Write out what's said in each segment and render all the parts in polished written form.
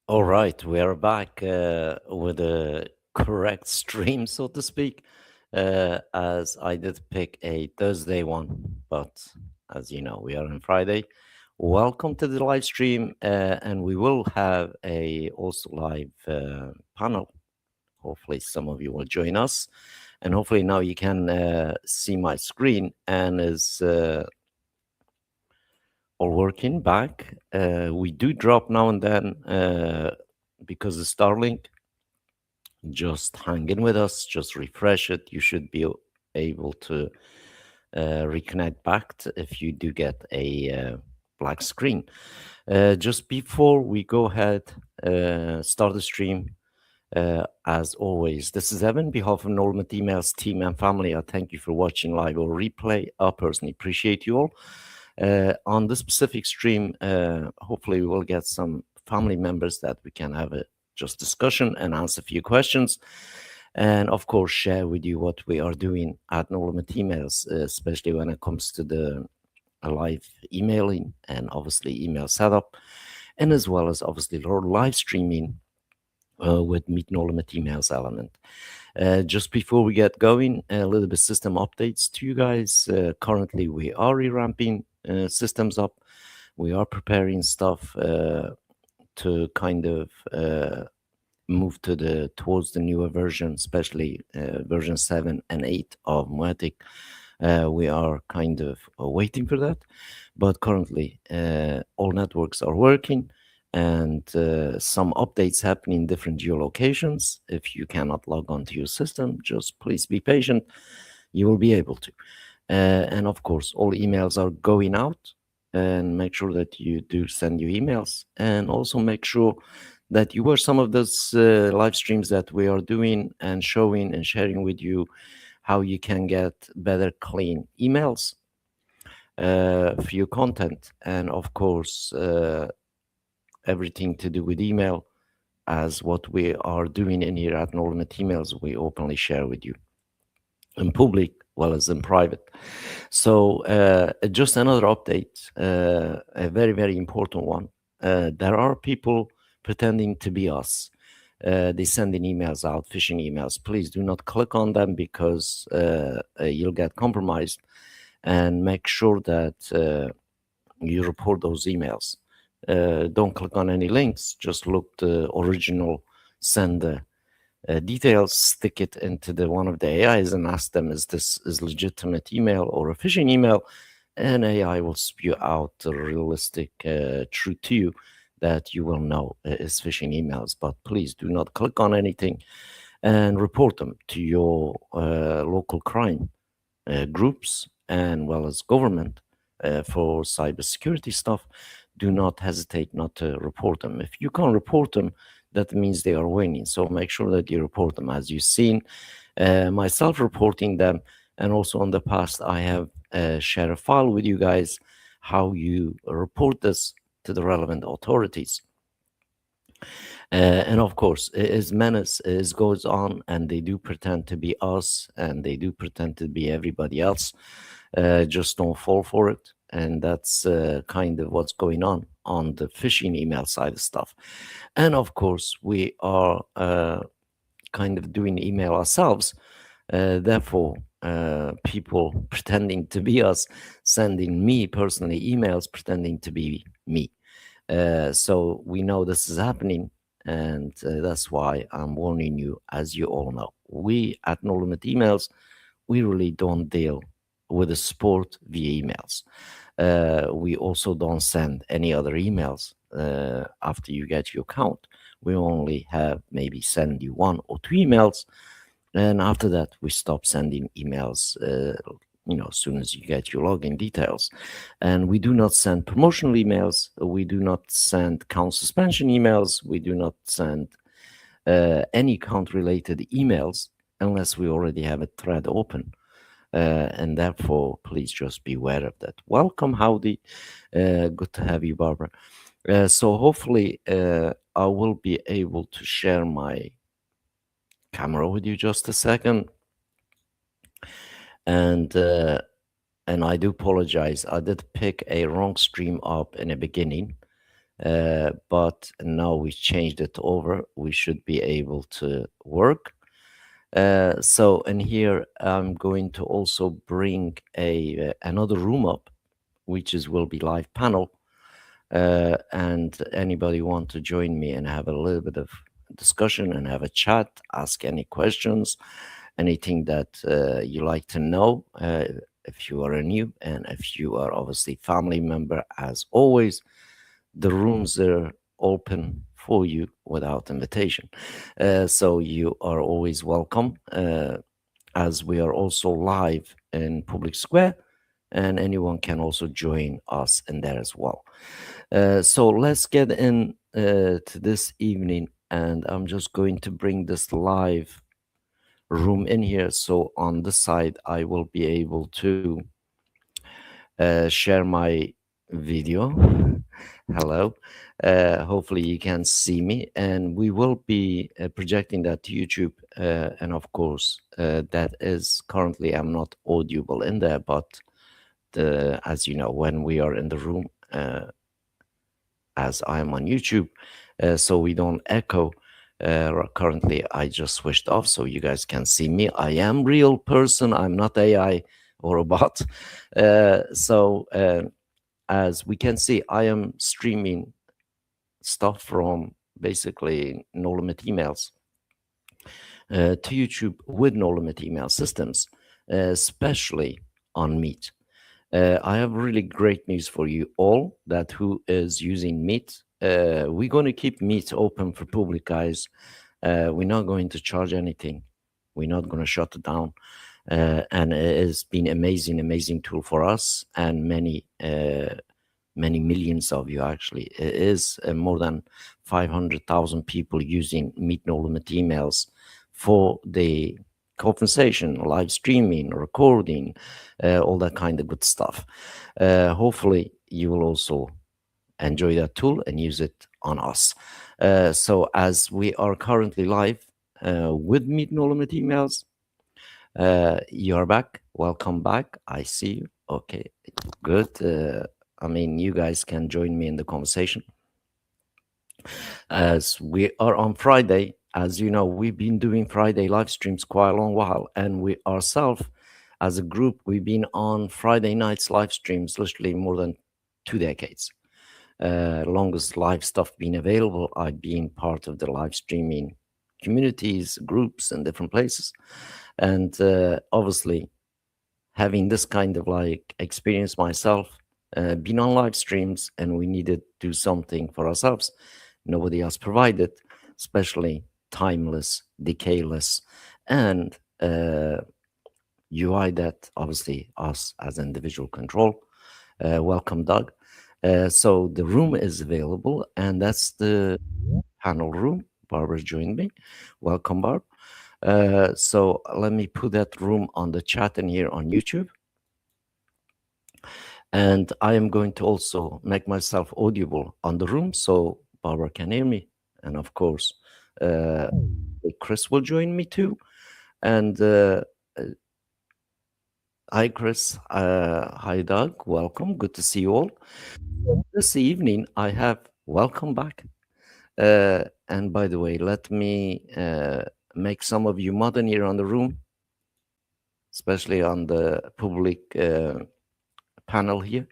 All right, we are back with a correct stream, so to speak, as I did pick a Thursday one, but as you know, we are on Friday. Welcome to the live stream, and we will have a also live panel. Hopefully, some of you will join us, and hopefully now you can see my screen and is all working back. We do drop now and then because of Starlink. Just hang in with us, just refresh it. You should be able to reconnect back if you do get a black screen. Just before we go ahead, start the stream, as always, this is Evan, on behalf of Normat Emails team and family. I thank you for watching live or replay. I personally appreciate you all. On this specific stream, hopefully we will get some family members that we can have a just discussion and answer a few questions. And of course, share with you what we are doing at Normat Emails, especially when it comes to the live emailing and obviously email setup, and as well as obviously live streaming with Meet Normat Emails element. Just before we get going, a little bit system updates to you guys. Currently, we are revamping systems up. We are preparing stuff to kind of move towards the newer version, especially version 7 and 8 of Moetic. We are kind of waiting for that, but currently all networks are working, and some updates happen in different geolocations. If you cannot log on to your system, just please be patient. You will be able to. And of course, all emails are going out, and make sure that you do send your emails, and also make sure that you watch some of those live streams that we are doing and showing and sharing with you how you can get better clean emails for your content. And of course, everything to do with email, as what we are doing in here at Normat Emails, we openly share with you in public well as in private. So just another update, a very, very important one. There are people pretending to be us. They sending emails out, phishing emails. Please do not click on them, because you'll get compromised. And make sure that you report those emails. Don't click on any links. Just look the original sender details, stick it into one of the AIs and ask them, is this is legitimate email or a phishing email? And AI will spew out the realistic truth to you that you will know is phishing emails. But please do not click on anything, and report them to your local crime groups and well as government for cybersecurity stuff. Do not hesitate not to report them. If you can't report them, that means they are winning. So make sure that you report them. As you've seen, myself reporting them, and also in the past, I have shared a file with you guys how you report this to the relevant authorities. And of course, as menace goes on, and they do pretend to be us, and they do pretend to be everybody else. Just don't fall for it. And that's kind of what's going on the phishing email side of stuff. And of course, we are kind of doing email ourselves. Therefore, people pretending to be us, sending me personally emails pretending to be me. So we know this is happening, and that's why I'm warning you. As you all know, we at No Limit Emails, we really don't deal with the support via emails. We also don't send any other emails after you get your account. We only have maybe send you 1 or 2 emails, and after that we stop sending emails as soon as you get your login details. And we do not send promotional emails. We do not send account suspension emails. We do not send any account related emails unless we already have a thread open. And therefore, please just be aware of that. Welcome, Howdy. Good to have you, Barbara. So hopefully I will be able to share my camera with you just a second. And I do apologize. I did pick a wrong stream up in the beginning. but now we changed it over. We should be able to work. So in here, I'm going to also bring a another room up, which is will be live panel. And anybody want to join me and have a little bit of discussion and have a chat, ask any questions, anything that you like to know. If you are a new and if you are obviously family member, as always, the rooms are open for you without invitation. So you are always welcome, as we are also live in Public Square, and anyone can also join us in there as well. So let's get in to this evening, and I'm just going to bring this live room in here. So on the side, I will be able to share my video. Hello. Hopefully you can see me, and we will be projecting that to YouTube. And of course, that is currently I'm not audible in there, but as you know, when we are in the room, as I'm on YouTube, so we don't echo. Currently, I just switched off so you guys can see me. I am real person. I'm not AI or a bot. So as we can see, I am streaming stuff from basically no limit emails to YouTube with no limit email systems, especially on Meet. I have really great news for you all that who is using Meet. We're going to keep Meet open for public, guys. We're not going to charge anything. We're not going to shut it down. And it has been amazing tool for us and many millions of you actually. It is more than 500,000 people using Meet No Limit emails for the conversation, live streaming, recording, all that kind of good stuff. Hopefully you will also enjoy that tool and use it on us. So as we are currently live with Meet No Limit emails, you're back. Welcome back. I see you. Okay, good. I mean, you guys can join me in the conversation. As we are on Friday, as you know, we've been doing Friday live streams quite a long while, and we ourselves, as a group, we've been on Friday nights live streams literally more than 2 decades. Longest live stuff being available. I've been part of the live streaming communities, groups, and different places, and obviously having this kind of like experience myself, been on live streams, and we needed to do something for ourselves. Nobody else provided, especially timeless, decayless, and UI that obviously us as individual control. Welcome, Doug. So the room is available, and that's the panel room. Barbara joined me. Welcome, Barb. So let me put that room on the chat in here on YouTube. And I am going to also make myself audible on the room so Barbara can hear me. And of course, Chris will join me too. And hi, Chris. Hi, Doug. Welcome. Good to see you all. This evening, I have welcome back. And by the way, let me make some of you modern here on the room, especially on the public panel here.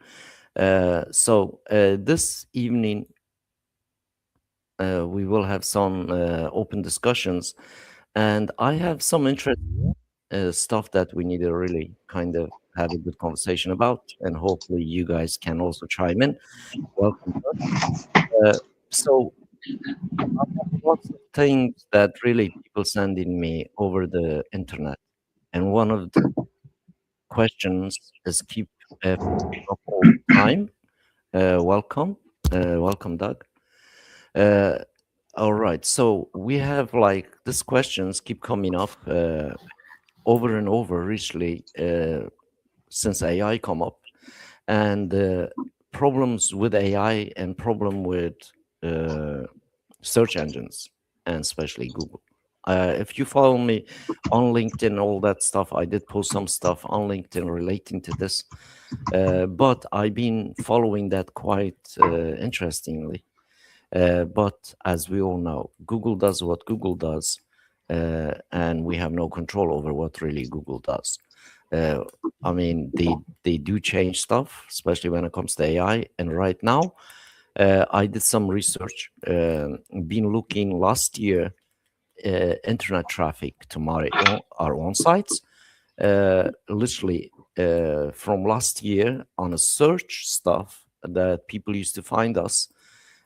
So this evening, we will have some open discussions, and I have some interesting stuff that we need to really kind of have a good conversation about, and hopefully you guys can also chime in. Welcome. So I have lots of things that really people sending me over the internet, and one of the questions is keep up all the time. Welcome, Doug. All right, so we have like these questions keep coming up over and over recently since AI come up, and problems with AI and problem with search engines, and especially Google. If you follow me on LinkedIn, all that stuff, I did post some stuff on LinkedIn relating to this, but I've been following that quite interestingly. But as we all know, Google does what Google does, and we have no control over what really Google does. Uh, I mean, they do change stuff, especially when it comes to AI. And right now, I did some research, been looking last year internet traffic to our own sites, literally from last year on a search stuff that people used to find us.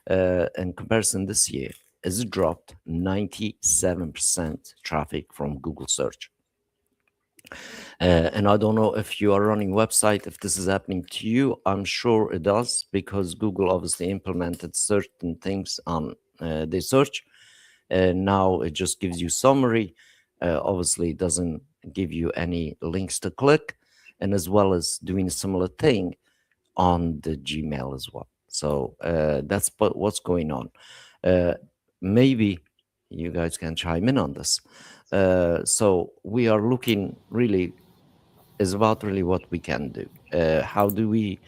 In comparison, this year has dropped 97% traffic from Google search. And I don't know if you are running website, if this is happening to you. I'm sure it does, because Google obviously implemented certain things on the search. Now it just gives you summary. Obviously, it doesn't give you any links to click, and as well as doing a similar thing on the Gmail as well. So that's what's going on. Maybe you guys can chime in on this. So we are looking really is about really what we can do. How do we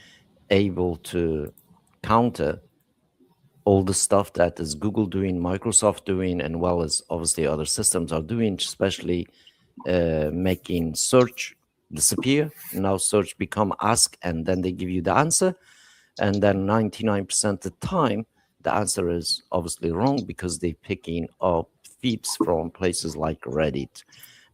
able to counter all the stuff that is Google doing, Microsoft doing, and well as obviously other systems are doing, especially making search disappear. Now search become ask, and then they give you the answer. And then 99% of the time, the answer is obviously wrong, because they're picking up feeds from places like Reddit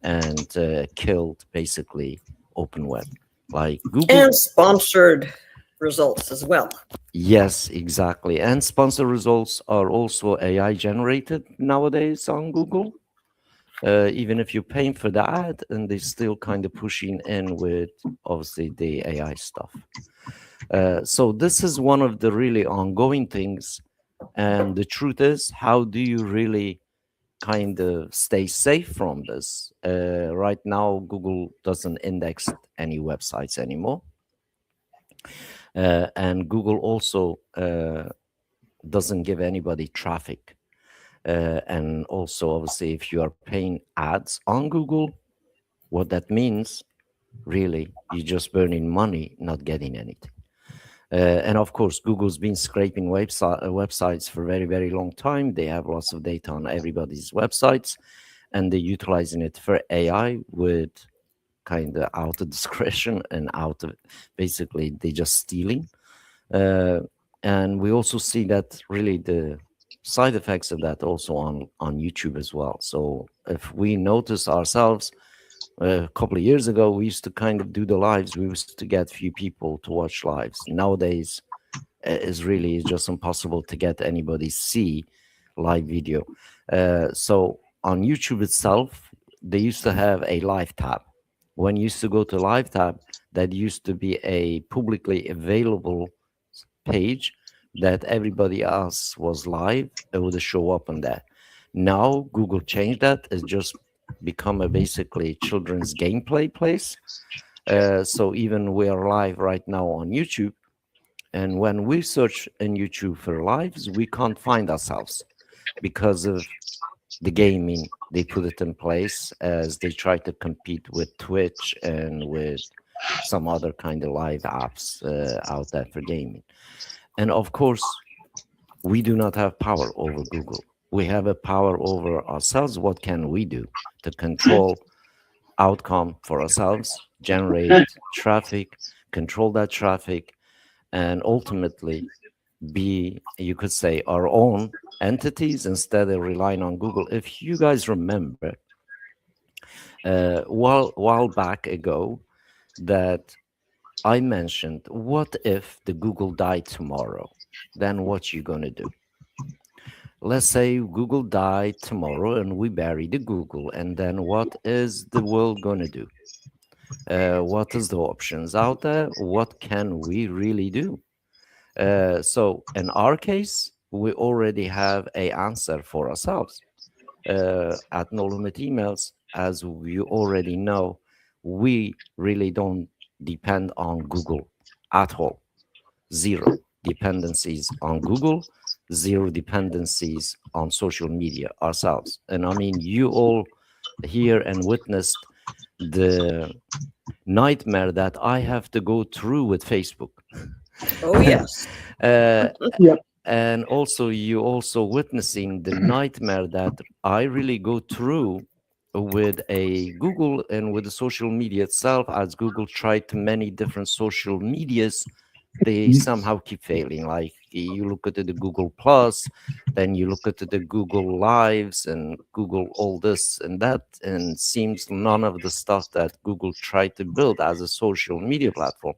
and killed basically open web, like Google. And sponsored results as well. Yes, exactly. And sponsor results are also AI generated nowadays on Google. Even if you're paying for the ad, and they're still kind of pushing in with obviously the AI stuff. So this is one of the really ongoing things. And the truth is, how do you really kind of stay safe from this? Right now, Google doesn't index any websites anymore. And Google also doesn't give anybody traffic. And also, obviously, if you are paying ads on Google, what that means, really, you're just burning money, not getting anything. And of course, Google's been scraping websites for a very, very long time. They have lots of data on everybody's websites, and they're utilizing it for AI with kind of out of discretion and out of, basically, they're just stealing. And we also see that really the side effects of that also on YouTube as well. So if we notice ourselves, a couple of years ago, we used to kind of do the lives. We used to get few people to watch lives. Nowadays, is really just impossible to get anybody see live video. So on YouTube itself, they used to have a live tab. When you used to go to live tab, that used to be a publicly available page that everybody else was live. It would show up on that. Now Google changed that. It's just become a basically children's gameplay place. So even we are live right now on YouTube, and when we search in YouTube for lives, we can't find ourselves because of the gaming. They put it in place as they try to compete with Twitch and with some other kind of live apps out there for gaming. And of course, we do not have power over Google. We have a power over ourselves. What can we do to control outcome for ourselves, generate traffic, control that traffic, and ultimately be, you could say, our own entities instead of relying on Google? If you guys remember, while back ago, that I mentioned, what if the Google died tomorrow? Then what you gonna do? Let's say Google died tomorrow and we bury the Google, and then what is the world gonna do? What is the options out there? What can we really do? So in our case, we already have a answer for ourselves. At No Limit Emails, as you already know, we really don't depend on Google at all. Zero dependencies on Google, zero dependencies on social media ourselves. And I mean, you all hear and witnessed the nightmare that I have to go through with Facebook. Oh, yes. Yeah. and also you also witnessing the nightmare that I really go through with a Google and with the social media itself. As Google tried to many different social medias, they somehow keep failing. Like you look at the Google Plus, then you look at the Google Lives and Google all this and that, and seems none of the stuff that Google tried to build as a social media platform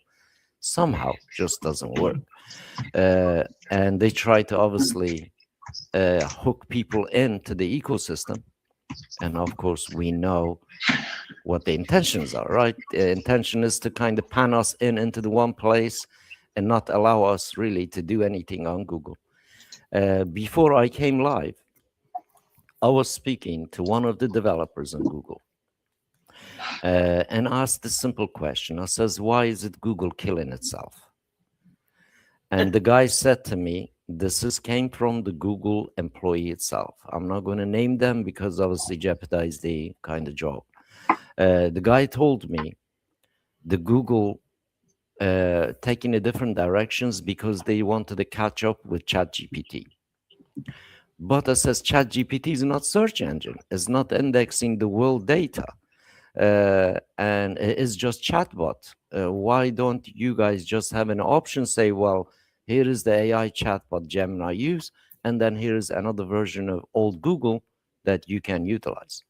somehow just doesn't work. And they try to obviously hook people into the ecosystem. And of course, we know what the intentions are, right? The intention is to kind of pan us into the one place and not allow us really to do anything on Google. Before I came live, I was speaking to one of the developers on Google and asked the simple question. I says, why is it Google killing itself? And the guy said to me, came from the Google employee itself. I'm not going to name them because obviously jeopardize the kind of job. The guy told me the Google taking a different directions because they wanted to catch up with ChatGPT. But it says ChatGPT is not search engine. It's not indexing the world data. And it is just chatbot. Why don't you guys just have an option, say, well, here is the AI chatbot Gemini use, and then here's another version of old Google that you can utilize.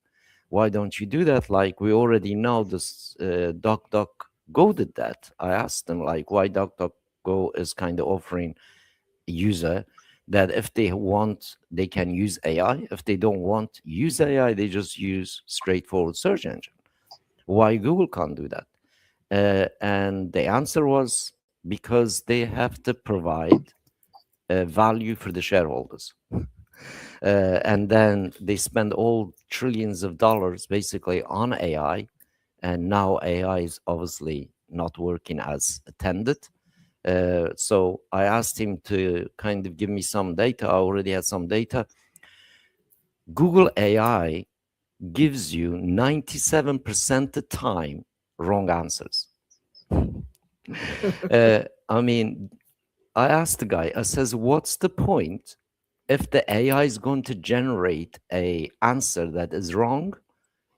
Why don't you do that? Like we already know this DuckDuckGo did that. I asked them like why DuckDuckGo is kind of offering a user that if they want, they can use AI. If they don't want use AI, they just use straightforward search engine. Why Google can't do that? And the answer was because they have to provide value for the shareholders. And then they spend all trillions of dollars basically on AI. And now AI is obviously not working as intended. So I asked him to kind of give me some data. I already had some data. Google AI gives you 97% of the time wrong answers. I mean, I asked the guy, I says, what's the point if the AI is going to generate a answer that is wrong?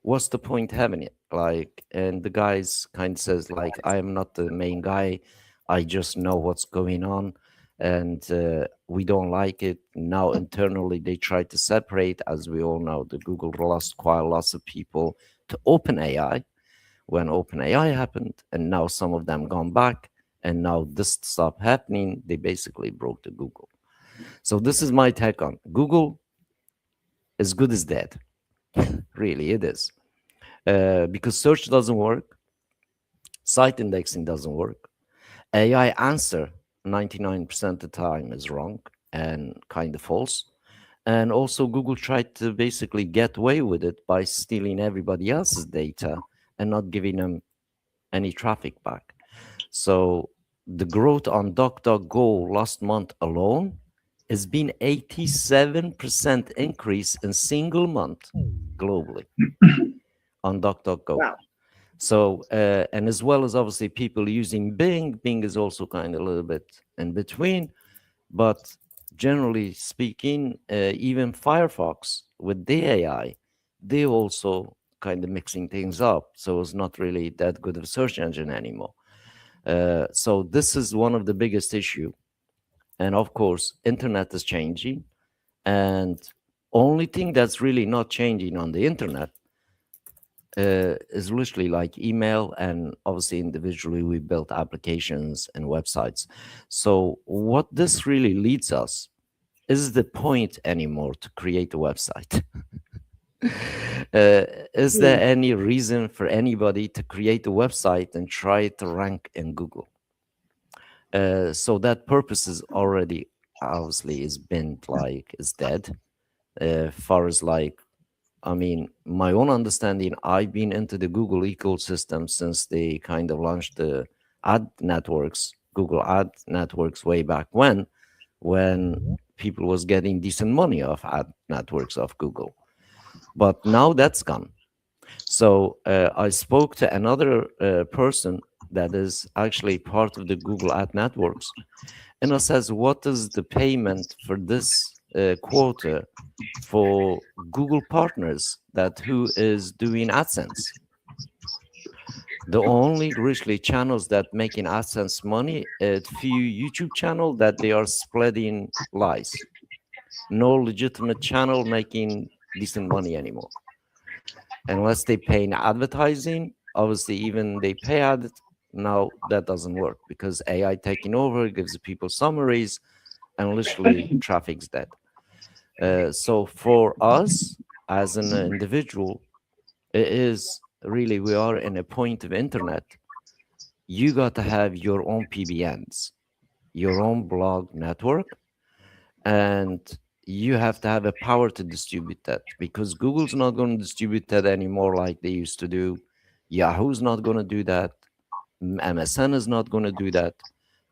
What's the point having it? Like, and the guy's kind of says, like, I am not the main guy. I just know what's going on. And we don't like it. Now, internally, they try to separate. As we all know, the Google lost quite lots of people to OpenAI when OpenAI happened. And now some of them gone back. And now this stopped happening. They basically broke the Google. So this is my take on Google. As good as dead. Really, it is. Because search doesn't work. Site indexing doesn't work. AI answer 99% of the time is wrong and kind of false. And also Google tried to basically get away with it by stealing everybody else's data and not giving them any traffic back. So the growth on DuckDuckGo last month alone has been 87% increase in single month globally on DuckDuckGo. Wow. So, and as well as obviously people using Bing, Bing is also kind of a little bit in between, but generally speaking, even Firefox with the AI, they also kind of mixing things up. So it's not really that good of a search engine anymore. So this is one of the biggest issue. And of course, internet is changing. And only thing that's really not changing on the internet is literally like email, and obviously individually we built applications and websites. So what this really leads us is the point anymore to create a website. Is there any reason for anybody to create a website and try to rank in Google? So that purpose is already obviously is been like is dead. Far as like, I mean, my own understanding, I've been into the Google ecosystem since they kind of launched the ad networks, Google ad networks way back when people was getting decent money off ad networks of Google. But now that's gone. So I spoke to another person that is actually part of the Google ad networks, and it says, what is the payment for this quarter for Google partners that who is doing AdSense? The only really channels that making AdSense money, a few YouTube channel that they are spreading lies. No legitimate channel making decent money anymore. Unless they pay in advertising, obviously even they pay ad, now that doesn't work because AI taking over gives people summaries and literally traffic's dead. So for us as an individual, it is really, we are in a point of internet. You got to have your own PBNs, your own blog network, and you have to have a power to distribute that because Google's not going to distribute that anymore like they used to do. Yahoo's not going to do that. MSN is not going to do that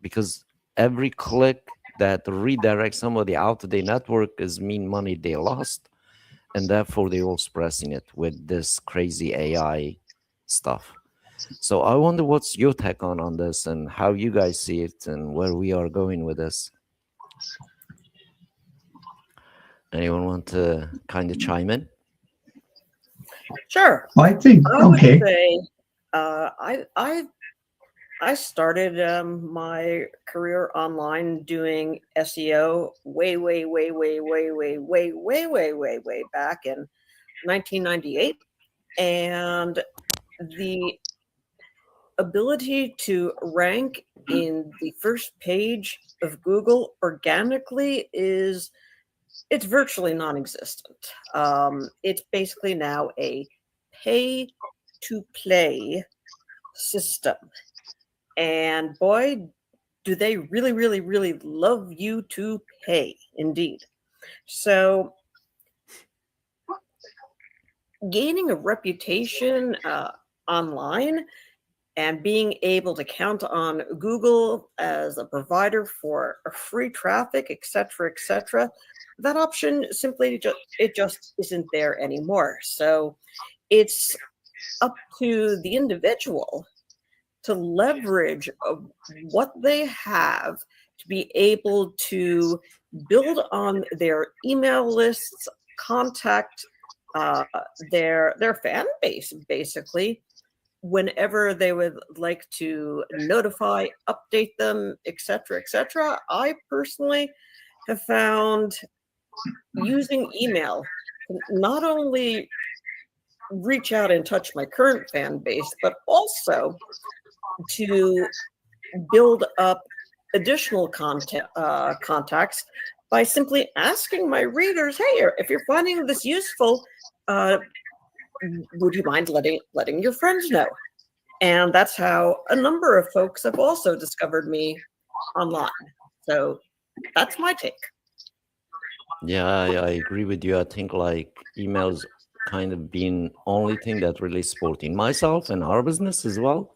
because every click that redirects somebody out of their network is mean money they lost, and therefore they're all expressing it with this crazy AI stuff. So I wonder what's your take on this and how you guys see it and where we are going with this. Anyone want to kind of chime in? Sure. I think, I would okay. say I started my career online doing SEO way back in 1998, and the ability to rank in the first page of Google organically it's virtually non-existent. It's basically now a pay-to-play system. And boy, do they really love you to pay, indeed. So gaining a reputation online and being able to count on Google as a provider for free traffic, etc., that option simply just isn't there anymore. So it's up to the individual to leverage what they have to be able to build on their email lists, contact their fan base, basically, whenever they would like to notify, update them, etc. I personally have found using email not only reach out and touch my current fan base, but also to build up additional contacts by simply asking my readers, hey, if you're finding this useful, would you mind letting your friends know? And that's how a number of folks have also discovered me online. So that's my take. Yeah, I agree with you. I think like emails kind of being only thing that really supporting myself and our business as well.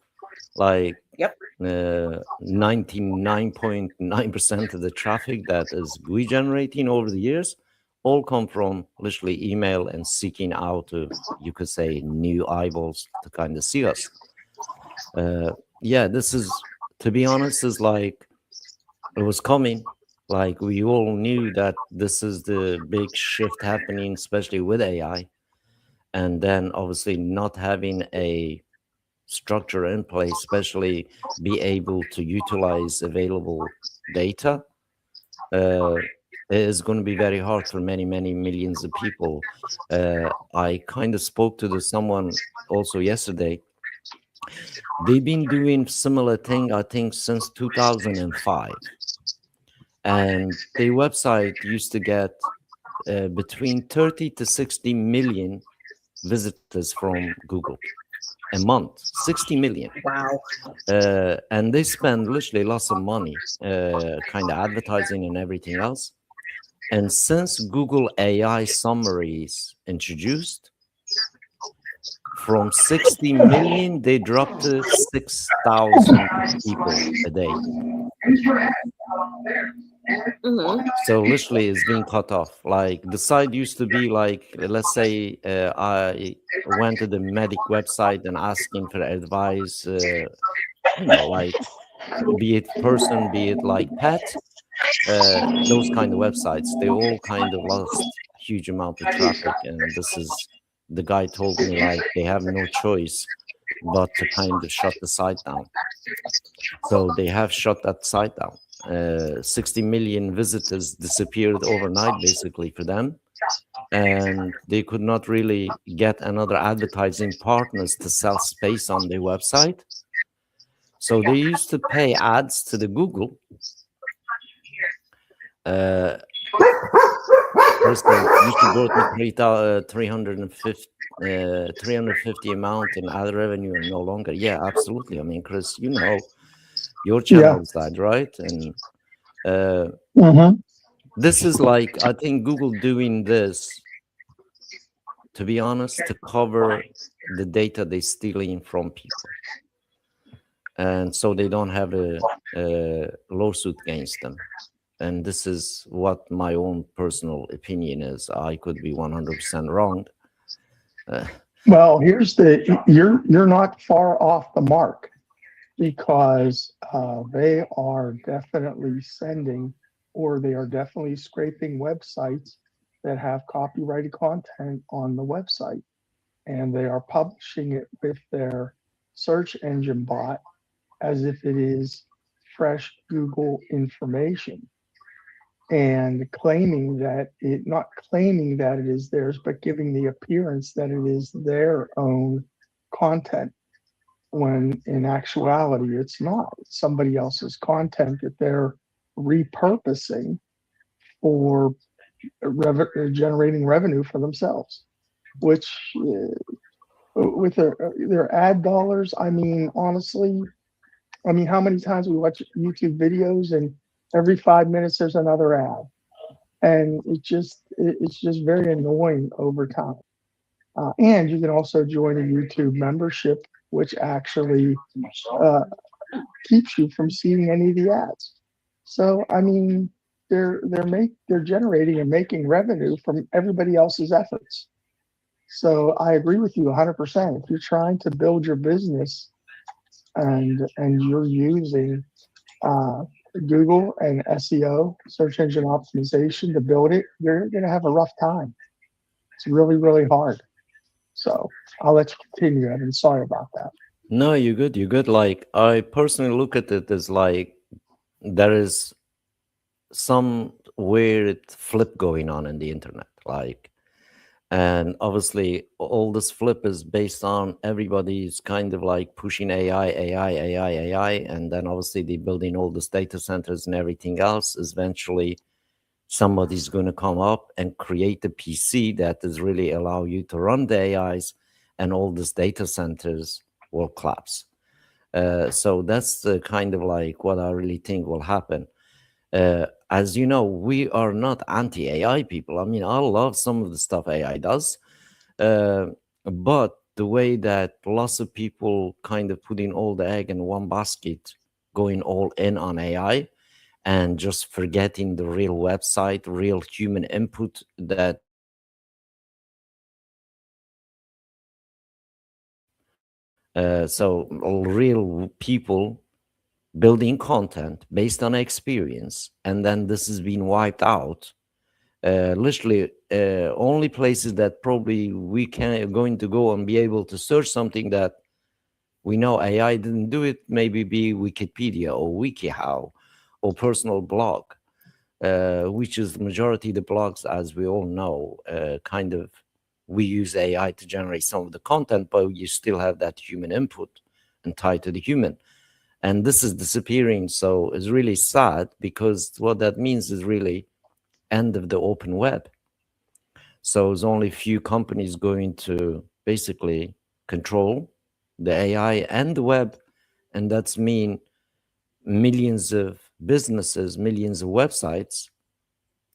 Like, yep, 99.9% of the traffic that is we generating over the years all come from literally email and seeking out of, you could say, new eyeballs to kind of see us. Yeah, this is, to be honest, is like it was coming. Like we all knew that this is the big shift happening, especially with AI, and then obviously not having a structure in place, especially be able to utilize available data, is going to be very hard for many millions of people. I kind of spoke to someone also yesterday. They've been doing similar thing, I think, since 2005, and their website used to get between 30 to 60 million visitors from Google a month. 60 million. Wow. And they spend literally lots of money kind of advertising and everything else. And since Google AI summaries introduced, from 60 million they dropped to 6,000 people a day. Mm-hmm. So literally it's being cut off. Like the site used to be like, let's say I went to the medic website and asking for advice like be it person, be it like pet, those kind of websites, they all kind of lost huge amount of traffic. And this is, the guy told me like they have no choice but to kind of shut the site down. So they have shut that site down. 60 million visitors disappeared overnight, basically, for them. And they could not really get another advertising partners to sell space on their website. So they used to pay ads to the Google. Listen, you should go to 350 amount in ad revenue and no longer. Yeah, absolutely. I mean, Chris, you know, your channel is that, right? And this is like, I think Google doing this, to be honest, to cover the data they're stealing from people. And so they don't have a lawsuit against them. And this is what my own personal opinion is. I could be 100% wrong. Well, here's you're not far off the mark, because they are definitely sending, or they are definitely scraping websites that have copyrighted content on the website, and they are publishing it with their search engine bot as if it is fresh Google information, and claiming that not claiming that it is theirs, but giving the appearance that it is their own content, when in actuality it's not. It's somebody else's content that they're repurposing for generating revenue for themselves, which with their ad dollars, I mean, honestly, I mean, how many times we watch YouTube videos and every 5 minutes there's another ad, and it's just very annoying over time. And you can also join a YouTube membership, which actually keeps you from seeing any of the ads. So I mean, they're generating and making revenue from everybody else's efforts. So I agree with you 100%. If you're trying to build your business and you're using Google and SEO, search engine optimization, to build it, you're going to have a rough time. It's really, really hard. So I'll let you continue, Evan. Sorry about that. No, you're good. You're good. Like, I personally look at it as like there is some weird flip going on in the internet. Like, and obviously all this flip is based on everybody's kind of like pushing AI, and then obviously they're building all these data centers and everything else. Eventually somebody's going to come up and create a PC that is really allow you to run the AIs, and all these data centers will collapse. So that's the kind of like what I really think will happen. As you know, we are not anti-AI people. I mean, I love some of the stuff AI does, but the way that lots of people kind of putting all the egg in one basket, going all in on AI, and just forgetting the real website, real human input that so real people building content based on experience, and then this has been wiped out. Literally, only places that probably we can going to go and be able to search something that we know AI didn't do it, maybe be Wikipedia or WikiHow or personal blog, which is the majority of the blogs, as we all know, kind of we use AI to generate some of the content, but you still have that human input and tied to the human. And this is disappearing. So it's really sad, because what that means is really end of the open web. So there's only few companies going to basically control the AI and the web. And that's mean millions of businesses, millions of websites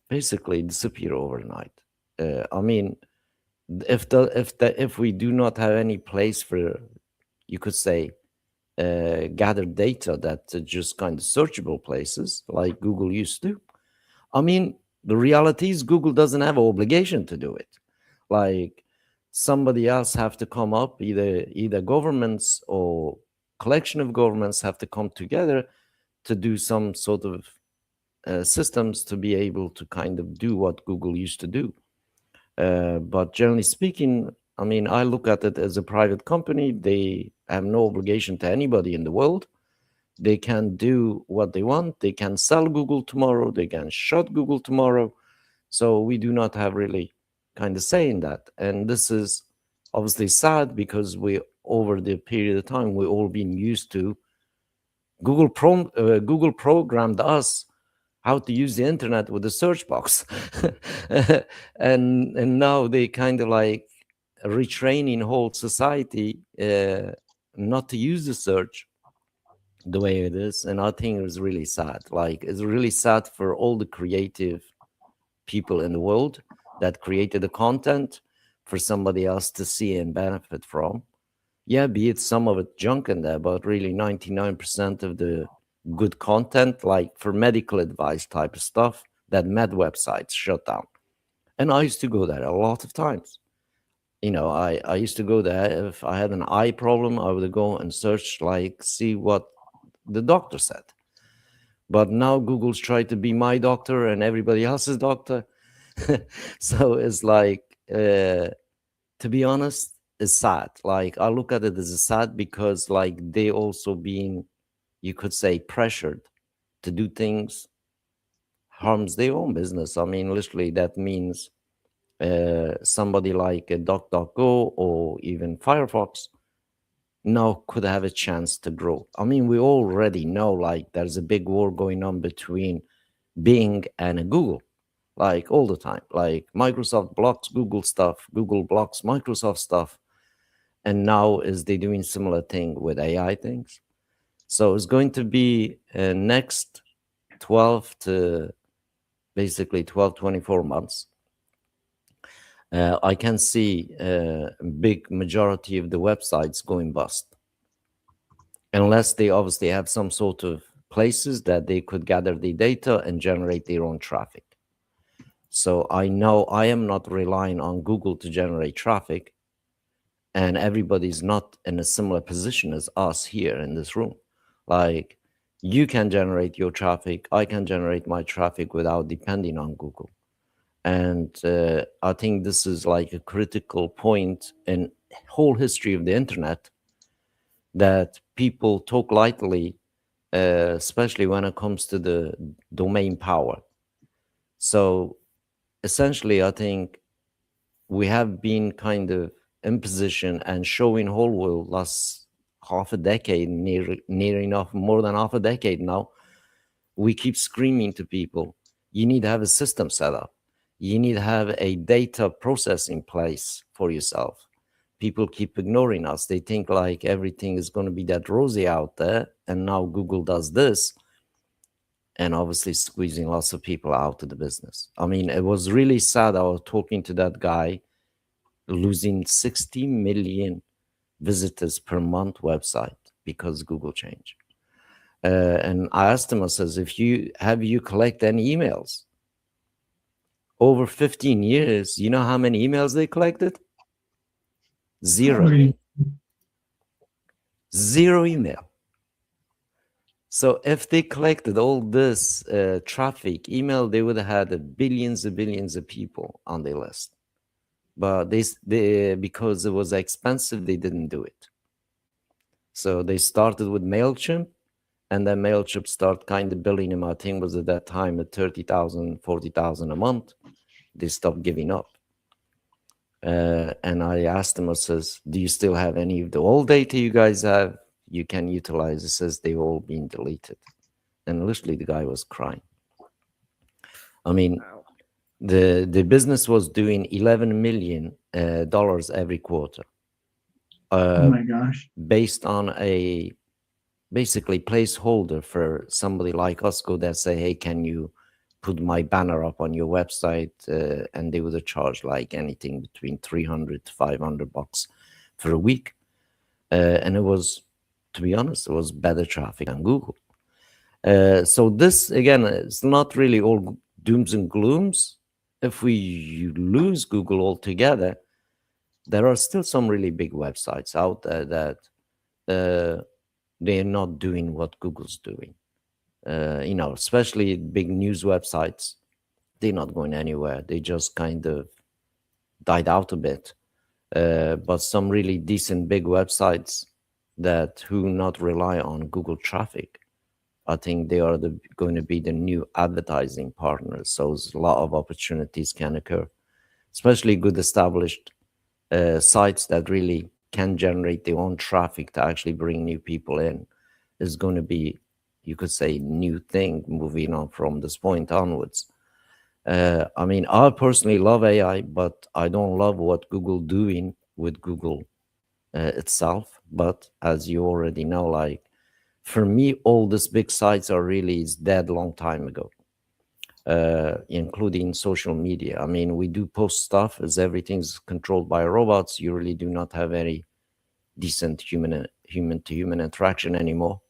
basically disappear overnight. I mean, if we do not have any place for, you could say, gather data that are just kind of searchable places like Google used to. I mean, the reality is Google doesn't have an obligation to do it. Like, somebody else have to come up, either governments or collection of governments have to come together to do some sort of systems to be able to kind of do what Google used to do. But generally speaking, I mean, I look at it as a private company. They have no obligation to anybody in the world. They can do what they want. They can sell Google tomorrow. They can shut Google tomorrow. So we do not have really kind of say in that. And this is obviously sad because we, over the period of time, we've all been used to Google programmed us how to use the internet with the search box. and now they kind of like retraining whole society not to use the search the way it is. And I think it was really sad. Like, it's really sad for all the creative people in the world that created the content for somebody else to see and benefit from. Yeah, be it some of it junk in there, but really 99% of the good content, like for medical advice type of stuff, that med websites shut down. And I used to go there a lot of times. You know, I used to go there. If I had an eye problem, I would go and search, like, see what the doctor said. But now Google's tried to be my doctor and everybody else's doctor. So it's like, to be honest, it's sad. Like, I look at it as sad because, like, they also being, you could say, pressured to do things harms their own business. I mean, literally, that means somebody like a DuckDuckGo or even Firefox now could have a chance to grow. I mean, we already know, like, there's a big war going on between Bing and Google, like, all the time. Like, Microsoft blocks Google stuff, Google blocks Microsoft stuff, and now is they doing similar thing with AI things. So it's going to be next 12 to basically 12, 24 months. I can see a big majority of the websites going bust, unless they obviously have some sort of places that they could gather the data and generate their own traffic. So I know I am not relying on Google to generate traffic, and everybody's not in a similar position as us here in this room. Like, you can generate your traffic, I can generate my traffic without depending on Google. And I think this is like a critical point in whole history of the internet that people talk lightly, especially when it comes to the domain power. So essentially, I think we have been kind of in position and showing whole world last half a decade, near enough, more than half a decade now. We keep screaming to people, you need to have a system set up. You need to have a data processing place for yourself. People keep ignoring us. They think like everything is going to be that rosy out there. And now Google does this. And obviously squeezing lots of people out of the business. I mean, it was really sad. I was talking to that guy losing 60 million visitors per month website because Google changed. And I asked him, I says, have you collect any emails? Over 15 years, you know how many emails they collected? Zero. Zero email. So if they collected all this traffic, email, they would have had billions and billions of people on their list. But they because it was expensive, they didn't do it. So they started with MailChimp, and then MailChimp started kind of billing them, I think was at that time at 30,000, 40,000 a month. They stopped giving up. And I asked them, I says, do you still have any of the old data you guys have you can utilize? It says they've all been deleted. And literally the guy was crying. I mean, wow. The business was doing $11 million every quarter. Oh my gosh. Based on a basically placeholder for somebody like us go there, say, hey, can you put my banner up on your website? And they would have charged like anything between $300 to $500 for a week. And it was, to be honest, it was better traffic than Google. So this, again, it's not really all dooms and glooms. If you lose Google altogether, there are still some really big websites out there that they're not doing what Google's doing. Especially big news websites, they're not going anywhere. They just kind of died out a bit. But some really decent big websites that who not rely on Google traffic, I think they are going to be the new advertising partners. So a lot of opportunities can occur, especially good established sites that really can generate their own traffic to actually bring new people in is going to be, you could say, new thing moving on from this point onwards. I mean, I personally love AI, but I don't love what Google doing with Google itself. But as you already know, like for me, all these big sites are really is dead long time ago, including social media. I mean, we do post stuff as everything's controlled by robots. You really do not have any decent human to human interaction anymore,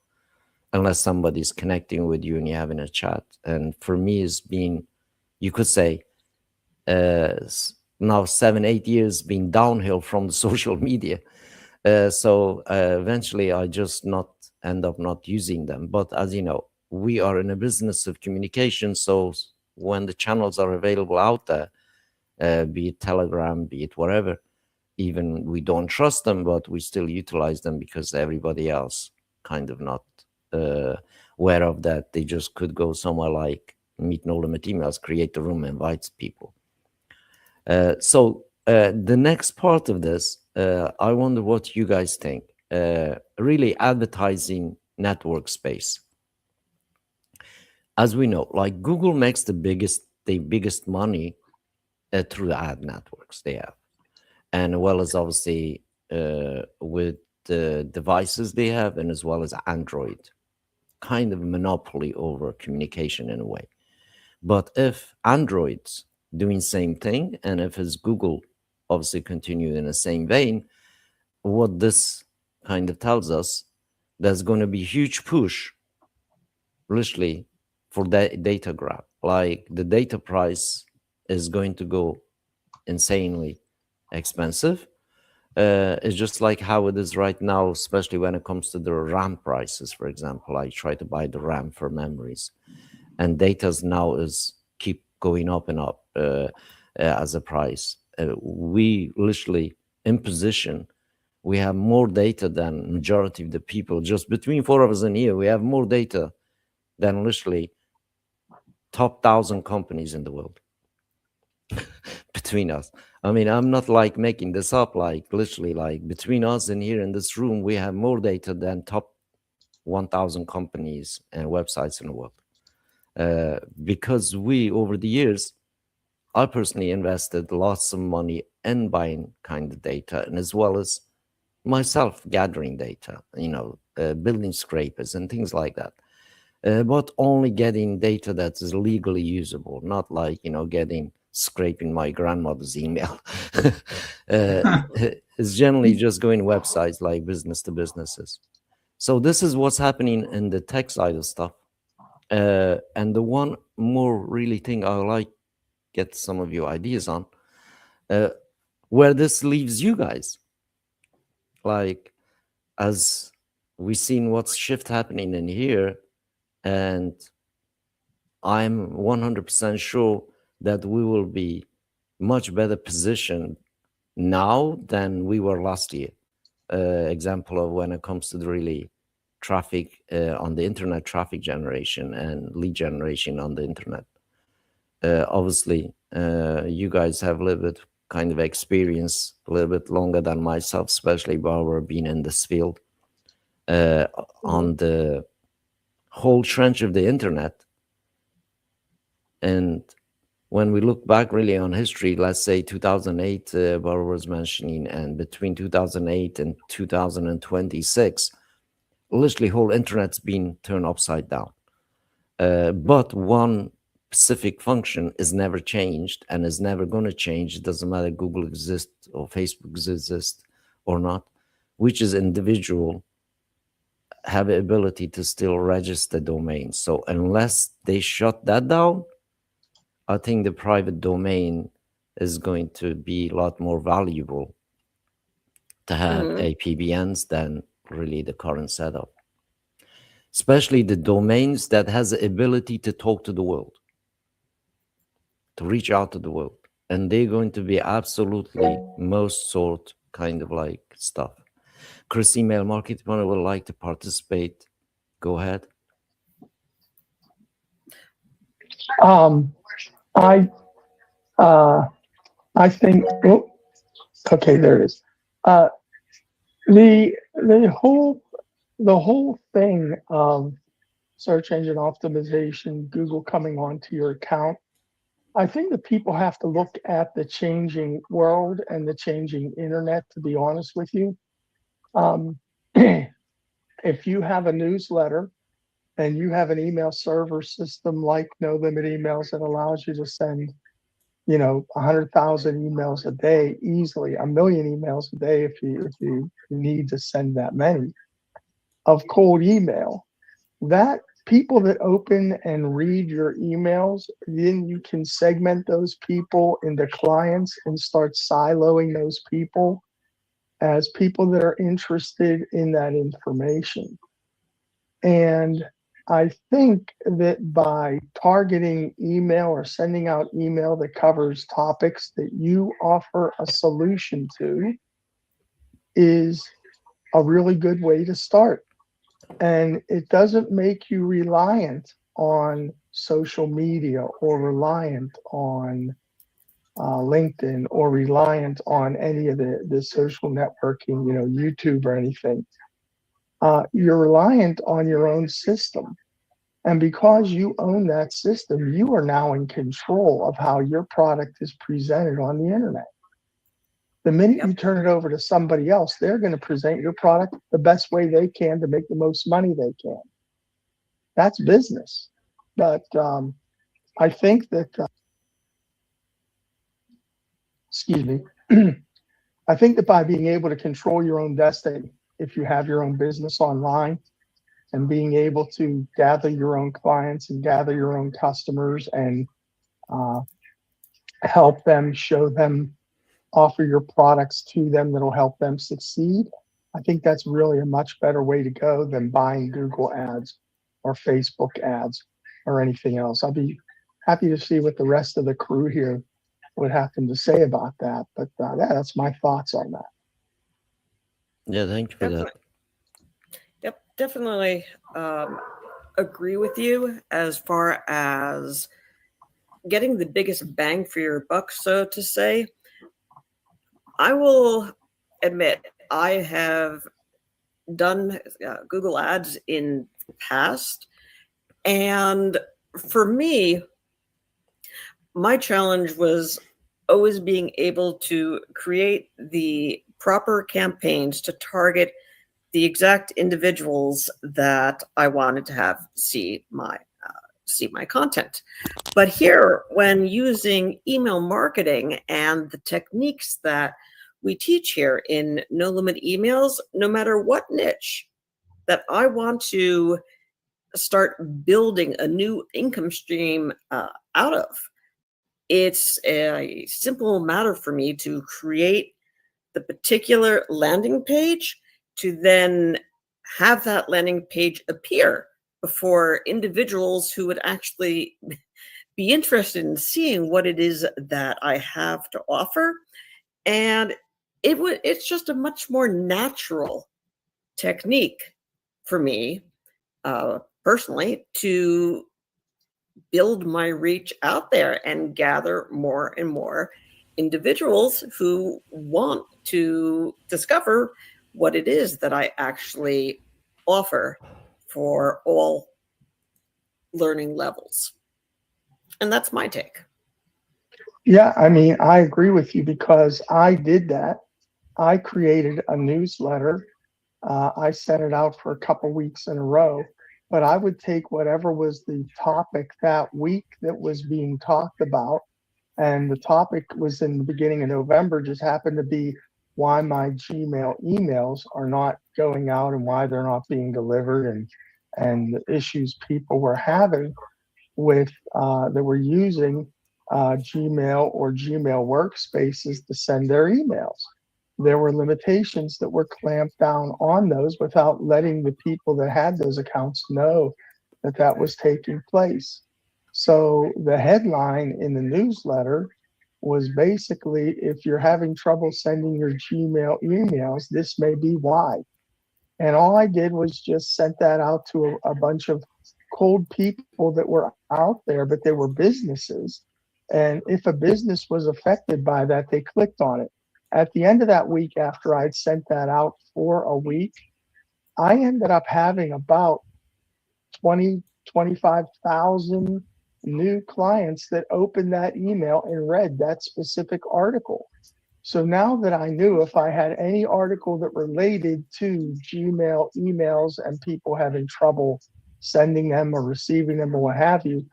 unless somebody's connecting with you and you're having a chat. And for me, it's been, you could say, now 7-8 years being downhill from the social media. So eventually I just end up not using them. But as you know, we are in a business of communication. So when the channels are available out there, be it Telegram, be it whatever, even we don't trust them, but we still utilize them because everybody else kind of not aware of that. They just could go somewhere like Meet No Limit Emails, create the room, invites people. So the next part of this, I wonder what you guys think. Really advertising network space. As we know, like Google makes the biggest money through the ad networks they have. And well as obviously with the devices they have, and as well as Android, kind of monopoly over communication in a way. But if Android's doing same thing, and if it's Google obviously continue in the same vein, what this kind of tells us, there's going to be huge push, literally, for that data grab. Like the data price is going to go insanely expensive. It's just like how it is right now, especially when it comes to the RAM prices. For example, I try to buy the RAM for memories, and data's now is keep going up and up as a price. We literally in position, we have more data than majority of the people. Just between 4 of us in here, we have more data than literally top 1,000 companies in the world. Between us, I mean, I'm not like making this up, like literally, like between us and here in this room, we have more data than top 1,000 companies and websites in the world. Because we, over the years, I personally invested lots of money in buying kind of data, and as well as myself gathering data, building scrapers and things like that. But only getting data that is legally usable, not like, scraping my grandmother's email. It's generally just going websites like business to businesses. So this is what's happening in the tech side of stuff. And the one more really thing I like get some of your ideas on, where this leaves you guys. Like, as we've seen what's shift happening in here, and I'm 100% sure that we will be much better positioned now than we were last year. Example of when it comes to the really traffic on the internet, traffic generation and lead generation on the internet. Obviously, you guys have a little bit kind of experience, a little bit longer than myself, especially while we're being in this field on the whole trench of the internet. And when we look back really on history, let's say 2008, Barbara was mentioning, and between 2008 and 2026, literally whole internet's been turned upside down. But one specific function is never changed and is never going to change. It doesn't matter Google exists or Facebook exists or not, which is individual have the ability to still register domains. So unless they shut that down, I think the private domain is going to be a lot more valuable to have APBNs than really the current setup. especially the domains that has the ability to talk to the world, to reach out to the world. And they're going to be absolutely most sort kind of like stuff. Chris, email marketing would like to participate. Go ahead. I think, oh, okay, there it is. The whole thing of search engine optimization, Google coming onto your account, I think that people have to look at the changing world and the changing internet, to be honest with you. If you have a newsletter and you have an email server system like No Limit Emails that allows you to send, 100,000 emails a day easily, 1 million emails a day if you need to send that many of cold email, that people that open and read your emails, then you can segment those people into clients and start siloing those people as people that are interested in that information. And I think that by targeting email or sending out email that covers topics that you offer a solution to is a really good way to start. And it doesn't make you reliant on social media or reliant on LinkedIn or reliant on any of the social networking, YouTube or anything. You're reliant on your own system. And because you own that system, you are now in control of how your product is presented on the internet. The minute you turn it over to somebody else, they're going to present your product the best way they can to make the most money they can. That's business. But I think that, excuse me, I think that by being able to control your own destiny, if you have your own business online, and being able to gather your own clients and gather your own customers and help them, show them, offer your products to them that'll help them succeed, I think that's really a much better way to go than buying Google ads or Facebook ads or anything else. I'll be happy to see what the rest of the crew here would happen to say about that. But that's my thoughts on that. Yeah, thank you for that. Yep, definitely agree with you as far as getting the biggest bang for your buck, so to say. I will admit I have done Google Ads in the past, and for me, my challenge was always being able to create the proper campaigns to target the exact individuals that I wanted to have see my content. But here, when using email marketing and the techniques that we teach here in No Limit Emails, no matter what niche that I want to start building a new income stream out of, it's a simple matter for me to create the particular landing page, to then have that landing page appear before individuals who would actually be interested in seeing what it is that I have to offer. And it's just a much more natural technique for me personally to build my reach out there and gather more and more individuals who want to discover what it is that I actually offer for all learning levels. And that's my take. Yeah, I mean, I agree with you because I did that. I created a newsletter. I sent it out for a couple weeks in a row, but I would take whatever was the topic that week that was being talked about. And the topic was in the beginning of November, just happened to be why my Gmail emails are not going out and why they're not being delivered, and the issues people were having with that were using Gmail or Gmail workspaces to send their emails. there were limitations that were clamped down on those without letting the people that had those accounts know that that was taking place. So the headline in the newsletter was basically, if you're having trouble sending your Gmail emails, this may be why. And all I did was just sent that out to a bunch of cold people that were out there, but they were businesses. And if a business was affected by that, they clicked on it. At the end of that week, after I'd sent that out for a week, I ended up having about 25,000 new clients that opened that email and read that specific article. So now that I knew if I had any article that related to Gmail emails and people having trouble sending them or receiving them or what have you,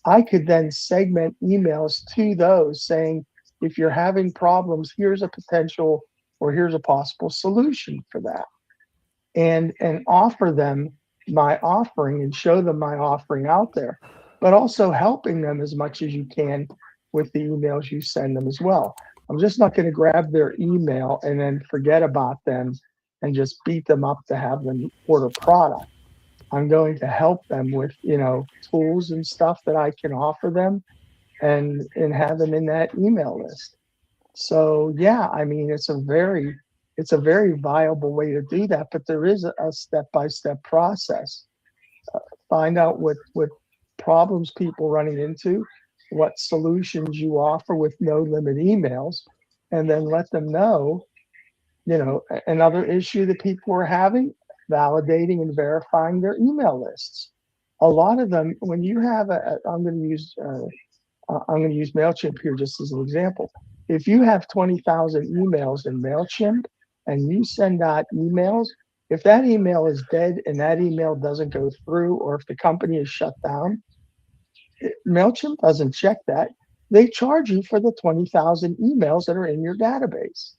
I could then segment emails to those saying, if you're having problems, here's a potential or here's a possible solution for that. And offer them my offering and show them my offering out there, but also helping them as much as you can with the emails you send them as well. I'm just not going to grab their email and then forget about them and just beat them up to have them order product. I'm going to help them with, tools and stuff that I can offer them and have them in that email list. So yeah, I mean, it's a very viable way to do that, but there is a step-by-step process. Find out what problems people running into, what solutions you offer with no limit emails, and then let them know, another issue that people are having, validating and verifying their email lists. A lot of them, when you have I'm going to use MailChimp here just as an example. If you have 20,000 emails in MailChimp and you send out emails, if that email is dead and that email doesn't go through, or if the company is shut down, MailChimp doesn't check that. They charge you for the 20,000 emails that are in your database.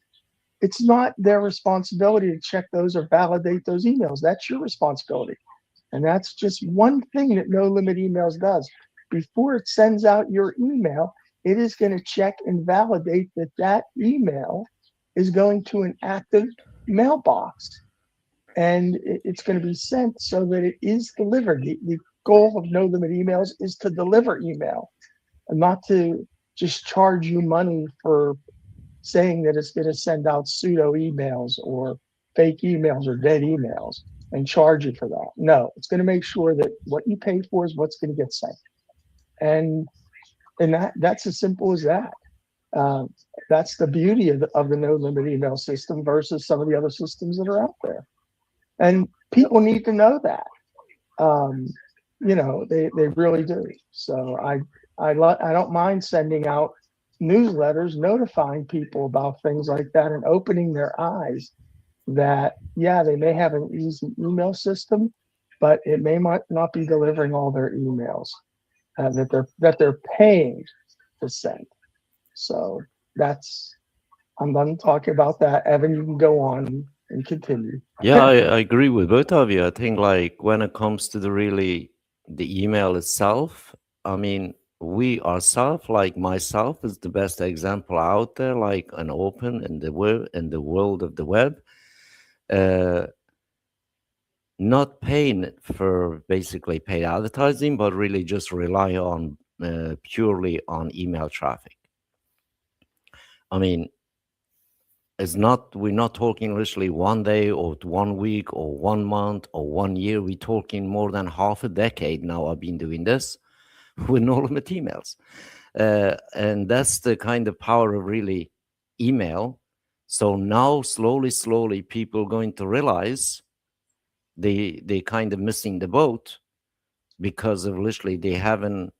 It's not their responsibility to check those or validate those emails. That's your responsibility. And that's just one thing that No Limit Emails does. Before it sends out your email, it is going to check and validate that that email is going to an active mailbox. And it's going to be sent so that it is delivered. The goal of No Limit Emails is to deliver email, and not to just charge you money for saying that it's going to send out pseudo emails or fake emails or dead emails and charge you for that. No, it's going to make sure that what you pay for is what's going to get sent. And that's as simple as that. That's the beauty of the No Limit Email system versus some of the other systems that are out there. And people need to know that. They really do. So I don't mind sending out newsletters notifying people about things like that and opening their eyes that, yeah, they may have an easy email system, but it may not be delivering all their emails that they're paying to send. So I'm done talking about that. Evan, you can go on and continue. Yeah, I agree with both of you. I think like when it comes to the email itself, I mean, we ourselves, like myself, is the best example out there, like an open in the world of the web, not paying for basically paid advertising, but really just rely on purely on email traffic. I mean, we're not talking literally one day or 1 week or 1 month or 1 year. We're talking more than half a decade now. I've been doing this with No Limit Emails. And that's the kind of power of really email. So now slowly people are going to realize they kind of missing the boat because of literally they haven't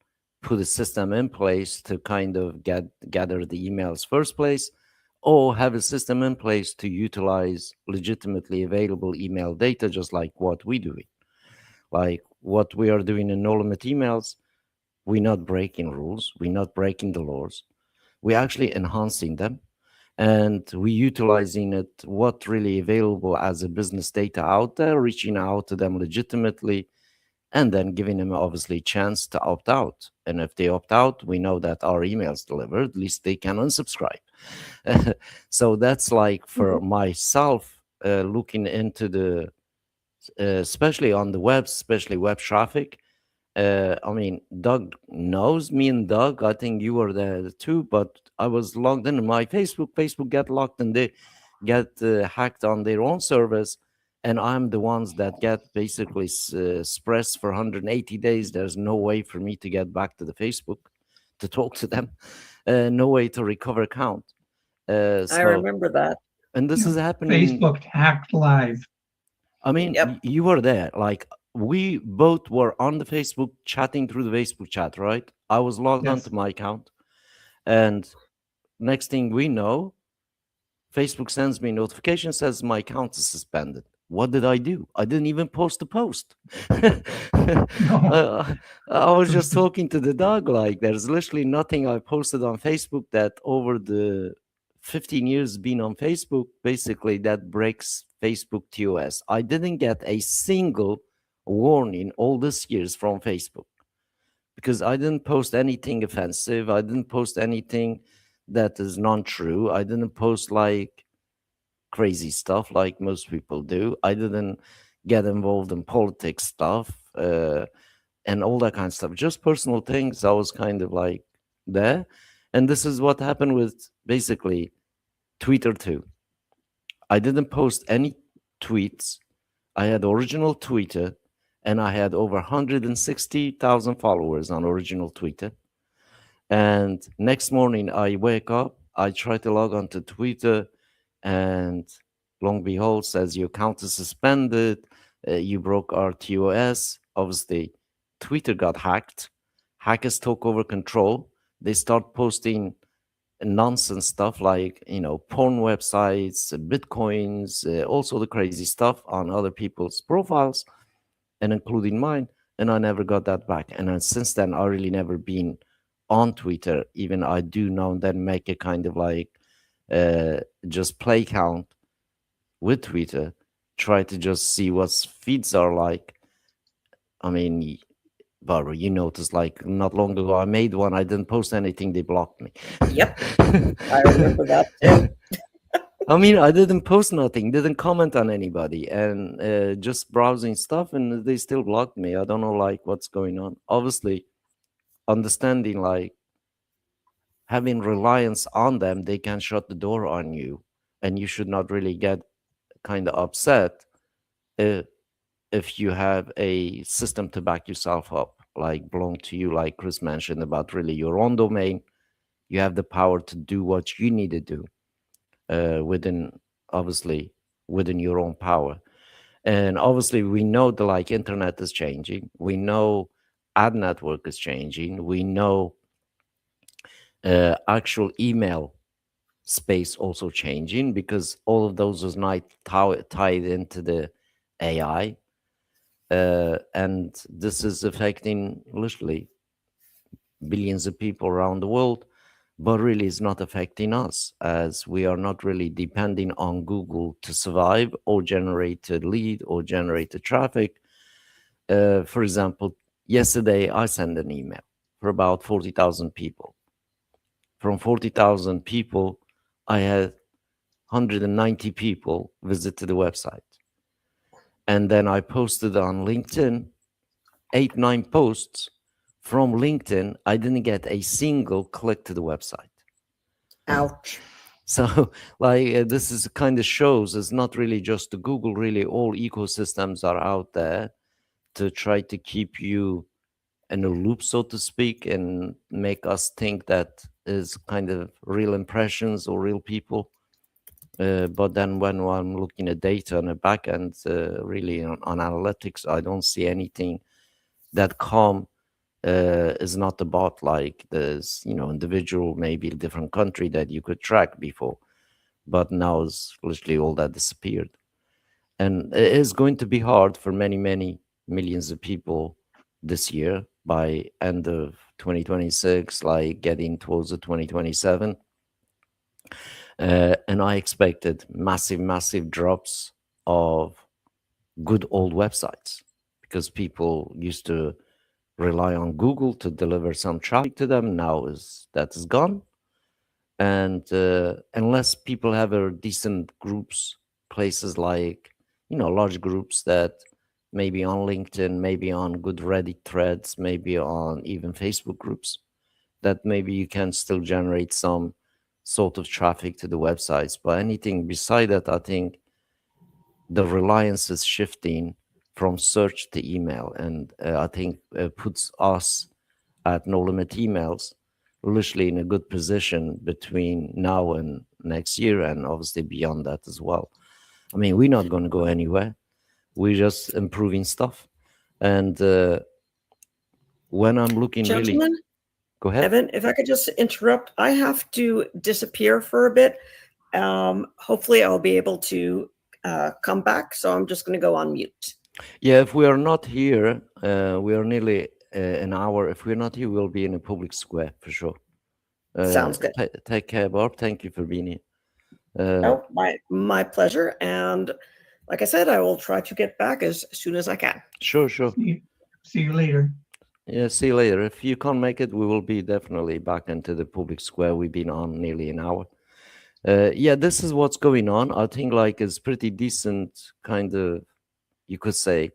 put a system in place to kind of gather the emails first place, or have a system in place to utilize legitimately available email data, just like what we're doing. Like what we are doing in No Limit Emails, we're not breaking rules, we're not breaking the laws, we're actually enhancing them, and we're utilizing it, what really available as a business data out there, reaching out to them legitimately, and then giving them obviously a chance to opt out. And if they opt out, we know that our email's delivered, at least they can unsubscribe. So that's like for myself, looking into the, especially on the web, especially web traffic. I mean, Doug knows me and Doug. I think you were there too, but I was logged in my Facebook. Facebook get locked and they get hacked on their own servers. And I'm the ones that get basically suppressed for 180 days. There's no way for me to get back to the Facebook to talk to them. No way to recover account. I remember that. And this is happening. Facebook hacked live. I mean, Yep. you were there. Like, we both were on the Facebook chatting through the Facebook chat, right? I was logged Yes. onto my account. And next thing we know, Facebook sends me a notification, says my account is suspended. What did I do? I didn't even post a post. I was just talking to the dog. Like, there's literally nothing I posted on Facebook that over the 15 years being on Facebook, basically, that breaks Facebook TOS. I didn't get a single warning all these years from Facebook because I didn't post anything offensive. I didn't post anything that is non-true. I didn't post like crazy stuff like most people do. I didn't get involved in politics stuff and all that kind of stuff. Just personal things. I was kind of like there. And this is what happened with basically Twitter too. I didn't post any tweets. I had original Twitter and I had over 160,000 followers on original Twitter. And next morning I wake up, I try to log on to Twitter, and long behold, says your account is suspended, you broke our TOS. Obviously, Twitter got hacked. Hackers took over control. They start posting nonsense stuff like, porn websites, Bitcoins, also the crazy stuff on other people's profiles, and including mine. And I never got that back. And then since then, I really never been on Twitter. Even I do now and then make a kind of like just play count with Twitter, try to just see what feeds are like. I mean, Barbara, you noticed like not long ago I made one, I didn't post anything, they blocked me. Yep. I remember that too. I mean, I didn't post nothing, didn't comment on anybody, and just browsing stuff, and they still blocked me. I don't know like what's going on. Obviously, understanding like having reliance on them, they can shut the door on you, and you should not really get kind of upset if you have a system to back yourself up, like belong to you, like Chris mentioned about really your own domain. You have the power to do what you need to do obviously within your own power. And obviously we know the like internet is changing. We know ad network is changing. We know actual email space also changing, because all of those is not tied into the AI. And this is affecting literally billions of people around the world, but really it's not affecting us, as we are not really depending on Google to survive or generate a lead or generate a traffic. For example, yesterday I sent an email for about 40,000 people. From 40,000 people, I had 190 people visit to the website. And then I posted on LinkedIn 8-9 posts. From LinkedIn, I didn't get a single click to the website. Ouch. So like this is kind of shows it's not really just the Google, really all ecosystems are out there to try to keep you in a loop, so to speak, and make us think that is kind of real impressions or real people. But then when I'm looking at data on the back end, really on analytics, I don't see anything that is not a bot. Like there's, individual, maybe a different country that you could track before, but now it's literally all that disappeared. And it is going to be hard for many, many millions of people this year by end of 2026, like getting towards the 2027. And I expected massive, massive drops of good old websites, because people used to rely on Google to deliver some traffic to them. Now that is gone. And unless people have a decent groups, places like, large groups that maybe on LinkedIn, maybe on good Reddit threads, maybe on even Facebook groups, that maybe you can still generate some sort of traffic to the websites. But anything beside that, I think the reliance is shifting from search to email. And I think puts us at No Limit Emails literally in a good position between now and next year, and obviously beyond that as well. I mean, we're not going to go anywhere. We're just improving stuff. And when I'm looking Gentlemen, really... Go ahead. Evan, if I could just interrupt, I have to disappear for a bit. Hopefully I'll be able to come back, so I'm just going to go on mute. Yeah, if we are not here, we are nearly an hour. If we're not here, we'll be in a public square for sure. Sounds good. Take care, Barb. Thank you for being here. Oh, my pleasure. And like I said, I will try to get back as soon as I can. Sure. See you later. Yeah, see you later. If you can't make it, we will be definitely back into the public square. We've been on nearly an hour. Yeah, this is what's going on. I think like it's pretty decent kind of, you could say,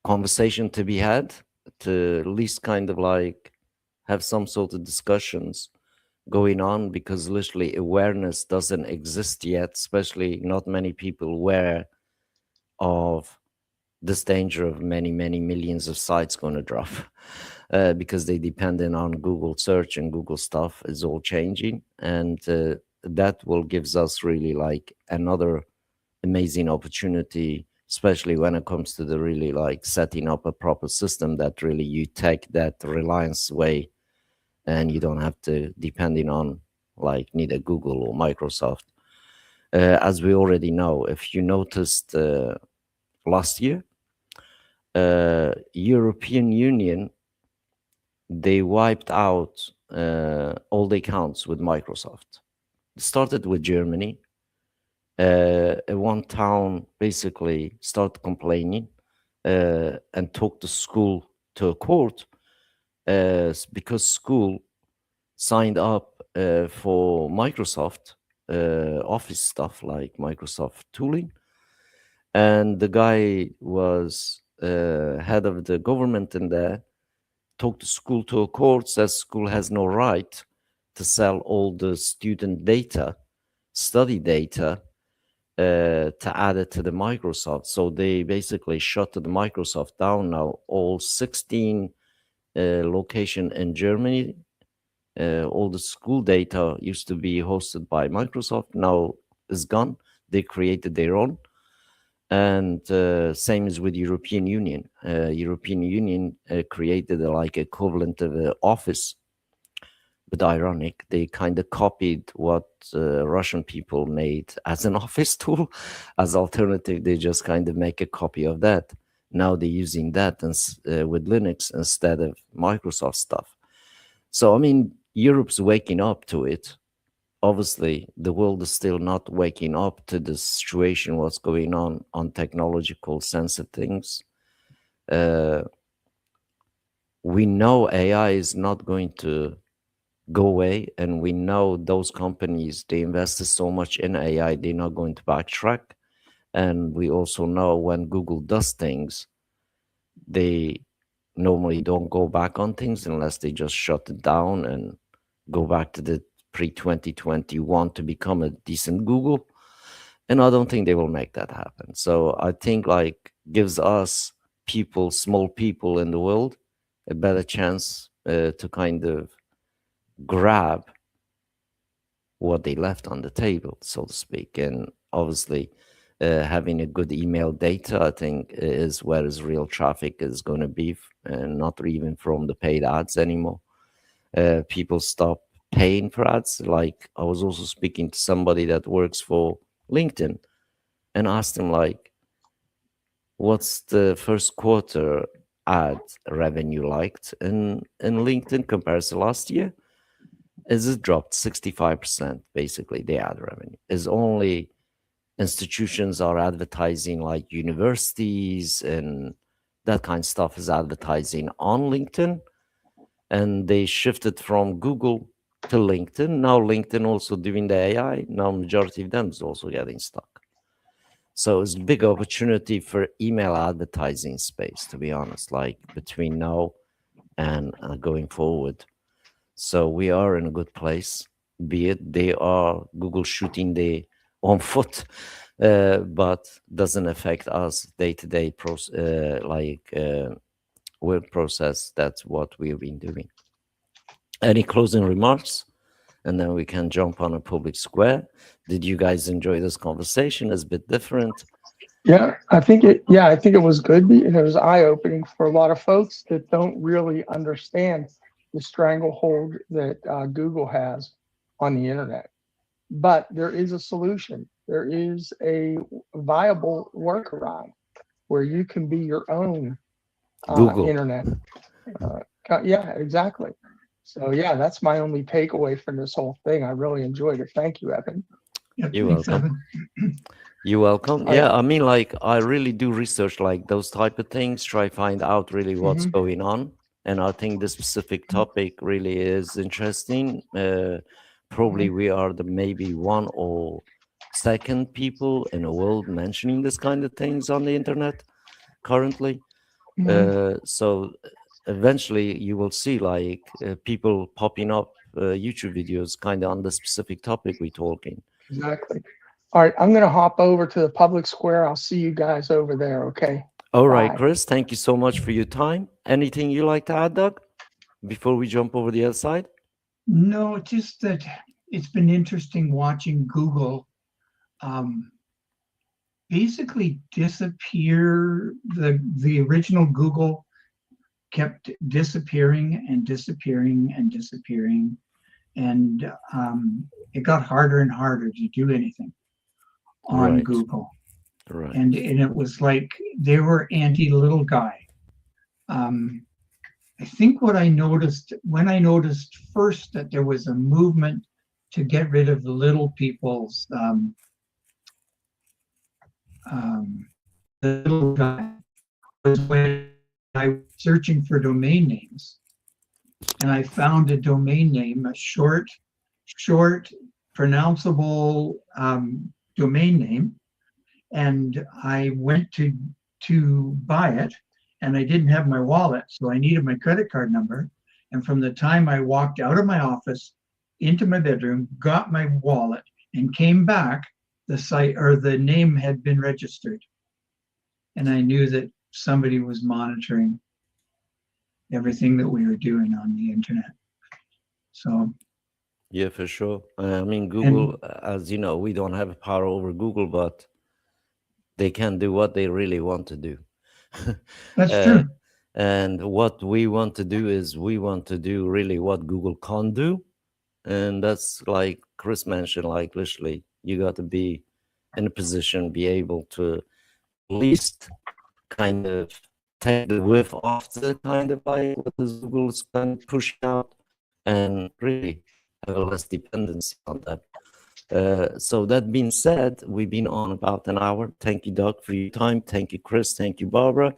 conversation to be had, to at least kind of like have some sort of discussions going on, because literally awareness doesn't exist yet, especially not many people aware of this danger of many millions of sites going to drop because they dependent on Google search, and Google stuff is all changing. And that will gives us really like another amazing opportunity, especially when it comes to the really like setting up a proper system that really you take that reliance away, and you don't have to depending on like neither Google or Microsoft. As we already know, if you noticed last year, European Union, they wiped out all the accounts with Microsoft. It started with Germany. One town basically started complaining and took the school to a court because school signed up for Microsoft Office stuff like Microsoft tooling. And the guy was head of the government in there, took the school to a court, says school has no right to sell all the student data, study data, to add it to the Microsoft. So they basically shut the Microsoft down now. All 16 location in Germany, all the school data used to be hosted by Microsoft, now is gone. They created their own. And same as with European Union. European Union created a like equivalent of an Office, but ironic, they kind of copied what Russian people made as an Office tool. As alternative, they just kind of make a copy of that. Now they're using that with Linux instead of Microsoft stuff. So, I mean, Europe's waking up to it. Obviously, the world is still not waking up to the situation, what's going on technological sense of things. We know AI is not going to go away, and we know those companies, they invested so much in AI, they're not going to backtrack. And we also know when Google does things, they normally don't go back on things unless they just shut it down and go back to the pre-2021 to become a decent Google. And I don't think they will make that happen. So I think like gives us people, small people in the world, a better chance to kind of grab what they left on the table, so to speak. And obviously having a good email data, I think, is where his real traffic is going to be, and not even from the paid ads anymore. People stop paying for ads. Like I was also speaking to somebody that works for LinkedIn and asked him like, what's the first quarter ad revenue like in LinkedIn compared to last year? Is it dropped 65%, basically, the ad revenue. Is only institutions are advertising like universities and that kind of stuff is advertising on LinkedIn, and they shifted from Google to LinkedIn. Now LinkedIn also doing the AI. Now majority of them is also getting stuck. So it's a big opportunity for email advertising space, to be honest, like between now and going forward. So we are in a good place, be it they are Google shooting their own foot, but doesn't affect us day-to-day work process. That's what we've been doing. Any closing remarks? And then we can jump on a public square. Did you guys enjoy this conversation? It's a bit different. Yeah, I think it was good, and it was eye-opening for a lot of folks that don't really understand the stranglehold that Google has on the internet. But there is a solution. There is a viable workaround where you can be your own Google. internet. Yeah, exactly. So yeah, that's my only takeaway from this whole thing. I really enjoyed it. Thank you, Evan. Yep, You're thanks, welcome. Evan. You're welcome. All Yeah, right. I mean, like, I really do research like those type of things, try find out really what's going on. And I think this specific topic really is interesting. Probably we are the maybe one or second people in the world mentioning this kind of things on the internet currently. So eventually you will see like people popping up YouTube videos kind of on the specific topic we're talking. Exactly. All right, I'm going to hop over to the public square. I'll see you guys over there, okay? All right, Bye. Chris, thank you so much for your time. Anything you like to add, Doug, before we jump over the other side? No, just that it's been interesting watching Google basically disappear. The original Google kept disappearing and disappearing and disappearing, and it got harder and harder to do anything on Right. Google. Right. And it was like they were anti-little guy. I think what I noticed when I noticed first that there was a movement to get rid of the little people's the little guy was when I was searching for domain names, and I found a domain name, a short, pronounceable domain name, and I went to buy it, and I didn't have my wallet, so I needed my credit card number. And from the time I walked out of my office into my bedroom, got my wallet, and came back, the site or the name had been registered. And I knew that somebody was monitoring everything that we were doing on the internet. So Yeah, for sure. I mean, Google, as you know, we don't have power over Google, but they can do what they really want to do. that's true. And what we want to do is we want to do really what Google can't do. And that's like Chris mentioned, like literally, you got to be in a position, be able to at least kind of take the whiff off the kind of like what the Google's kind of push out and really have a less dependency on that. So that being said, we've been on about an hour. Thank you, Doug, for your time. Thank you, Chris. Thank you, Barbara.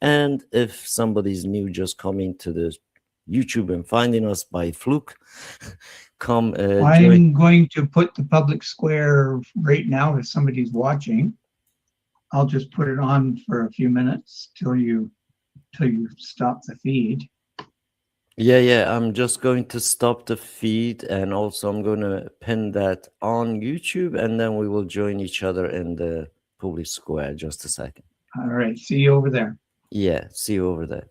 And if somebody's new just coming to the YouTube and finding us by fluke, come join. I'm going to put the public square right now if somebody's watching. I'll just put it on for a few minutes till you stop the feed. Yeah, I'm just going to stop the feed, and also I'm going to pin that on YouTube, and then we will join each other in the public square. Just a second. All right, see you over there. Yeah, see you over there.